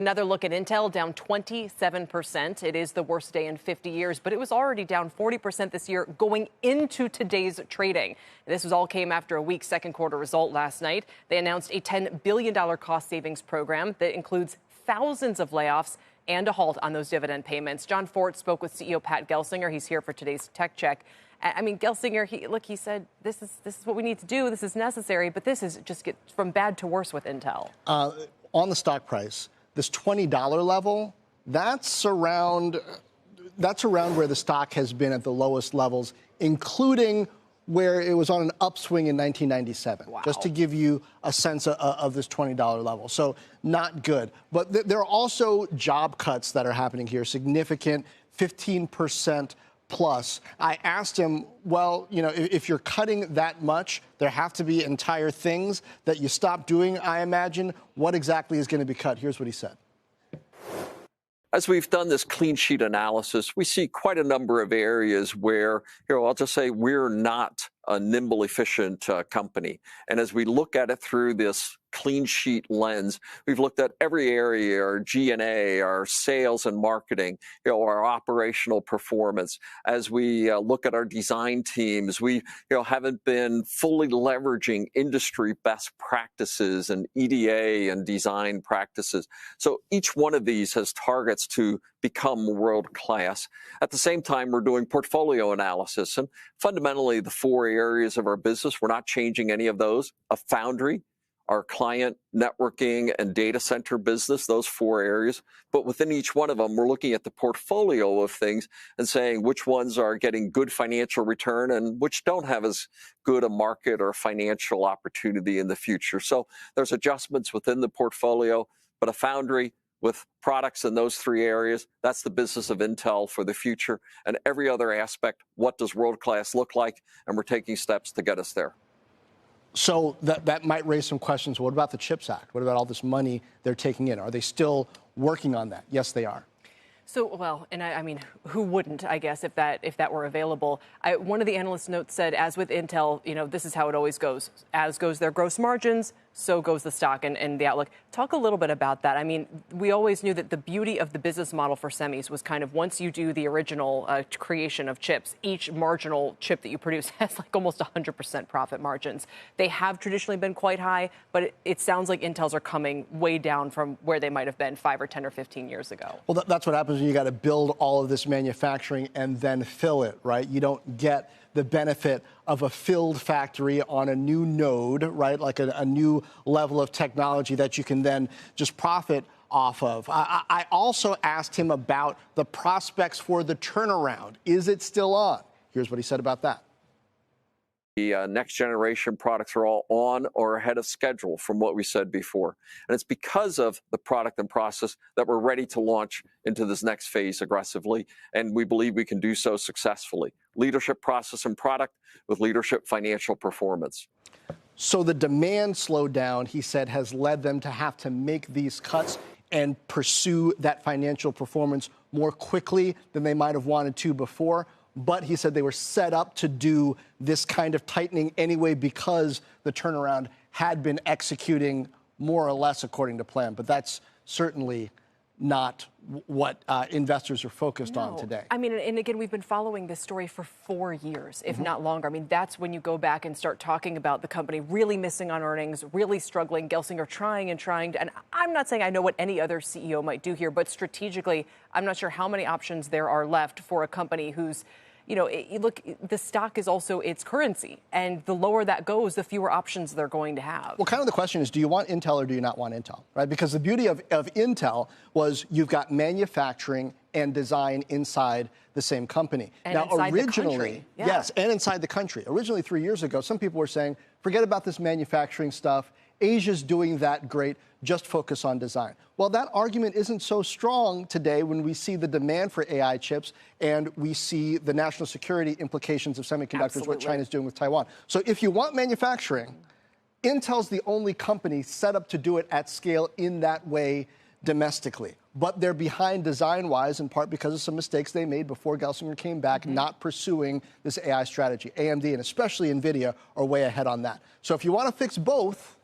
Another look at Intel, down 27%. It is the worst day in 50 years, but it was already down 40% this year going into today's trading. This all came after a weak second quarter result last night. They announced a $10 billion cost savings program that includes thousands of layoffs and a halt on those dividend payments. John Fortt spoke with CEO Pat Gelsinger. He's here for today's Tech Check. I mean, Gelsinger, he said, this is what we need to do. This is necessary, but this is just get from bad to worse with Intel. On the stock price, this $20 level, that's around where the stock has been at the lowest levels, including where it was on an upswing in 1997, Wow. just to give you a sense of this $20 level. So not good. But there are also job cuts that are happening here, significant, 15% plus. I asked him, well, if you're cutting that much, there have to be entire things that you stop doing, I imagine. What exactly is going to be cut? Here's what he said. As we've done this clean sheet analysis, we see quite a number of areas where, I'll just say we're not a nimble, efficient company. And as we look at it through this clean sheet lens, we've looked at every area, our G&A, our sales and marketing, our operational performance. As we look at our design teams, we haven't been fully leveraging industry best practices and EDA and design practices. So each one of these has targets to become world class. At the same time, we're doing portfolio analysis. And fundamentally, the four areas of our business, we're not changing any of those. A foundry, our client networking and data center business, those four areas. But within each one of them, we're looking at the portfolio of things and saying which ones are getting good financial return and which don't have as good a market or financial opportunity in the future. So there's adjustments within the portfolio, but a foundry with products in those three areas, that's the business of Intel for the future. And every other aspect, what does world-class look like? And we're taking steps to get us there. So that might raise some questions. What about the CHIPS Act? What about all this money they're taking in? Are they still working on that? Yes, they are. So, well, and I mean, who wouldn't, I guess, if that were available? One of the analyst notes said, as with Intel, this is how it always goes. As goes their gross margins, so goes the stock and the outlook. Talk a little bit about that. I mean, we always knew that the beauty of the business model for semis was kind of once you do the original creation of chips, each marginal chip that you produce has like almost 100% profit margins. They have traditionally been quite high, but it sounds like Intel's are coming way down from where they might have been 5 or 10 or 15 years ago. Well, that's what happens when you got to build all of this manufacturing and then fill it, right? You don't get the benefit of a filled factory on a new node, right? Like a new level of technology that you can then just profit off of. I also asked him about the prospects for the turnaround. Is it still on? Here's what he said about that. The next generation products are all on or ahead of schedule from what we said before. And it's because of the product and process that we're ready to launch into this next phase aggressively. And we believe we can do so successfully. Leadership process and product with leadership financial performance. So the demand slowdown, he said, has led them to have to make these cuts and pursue that financial performance more quickly than they might have wanted to before. But he said they were set up to do this kind of tightening anyway because the turnaround had been executing more or less according to plan. But that's certainly not what investors are focused on today. I mean, and again, we've been following this story for 4 years, if not longer. I mean, that's when you go back and start talking about the company really missing on earnings, really struggling, Gelsinger trying and trying. And I'm not saying I know what any other CEO might do here, but strategically, I'm not sure how many options there are left for a company who's, look, the stock is also its currency. And the lower that goes, the fewer options they're going to have. Well, kind of the question is, do you want Intel or do you not want Intel, right? Because the beauty of Intel was you've got manufacturing and design inside the same company. And now, inside originally, the country. Yeah. yes, and inside the country. Originally, 3 years ago, some people were saying, forget about this manufacturing stuff. Asia's doing that great. Just focus on design. Well, that argument isn't so strong today when we see the demand for AI chips and we see the national security implications of semiconductors, Absolutely. what China's doing with Taiwan. So if you want manufacturing, Intel's the only company set up to do it at scale in that way domestically. But they're behind design-wise, in part because of some mistakes they made before Gelsinger came back, not pursuing this AI strategy. AMD and especially NVIDIA are way ahead on that. So if you want to fix both,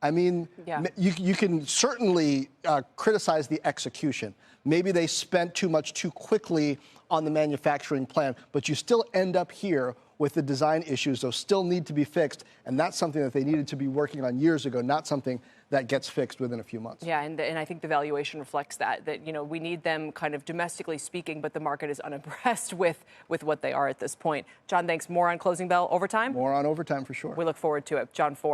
I mean, Yeah. you can certainly criticize the execution. Maybe they spent too much too quickly on the manufacturing plan, but you still end up here with the design issues. Those still need to be fixed, and that's something that they needed to be working on years ago, not something that gets fixed within a few months. Yeah, and I think the valuation reflects that we need them kind of domestically speaking, but the market is unimpressed with what they are at this point. John, thanks. More on Closing Bell Overtime? More on Overtime for sure. We look forward to it. John Fortt.